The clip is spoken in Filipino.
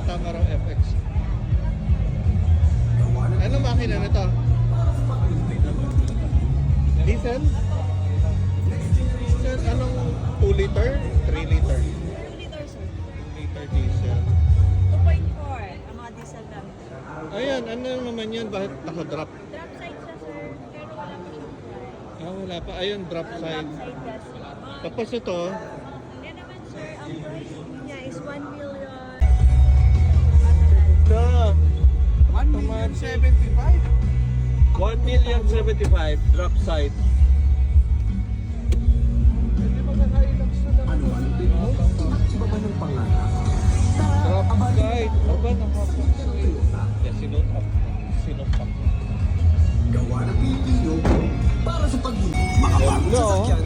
Tamaraw FX. Anong makina na to? Diesel? Sir, anong 2 liter? 3 liter? 2 liter, sir. 2 liter diesel. 2.4 ang mga diesel namin. Ayan, ano naman yun? Bakit naka-drop? Drop side siya, sir. Pero wala pa siyang price. Ah, wala pa. Ayun, drop Ang side. drop side kasi. Tapos ito, Yan naman, sir. Ang price niya is 1 million. ito, 1,075,000. 1,075,000 drop side. Hindi ba naka-Hilux na lang? Ano ang ritmo? Iba ba ng pangarap? Drop side. Aba, nakapagsabi. Toyota. Yeah, sinupak. Sinupak. Gawa ng Pilipino para sa pag-ibig. Makabagong Hello. sasakyan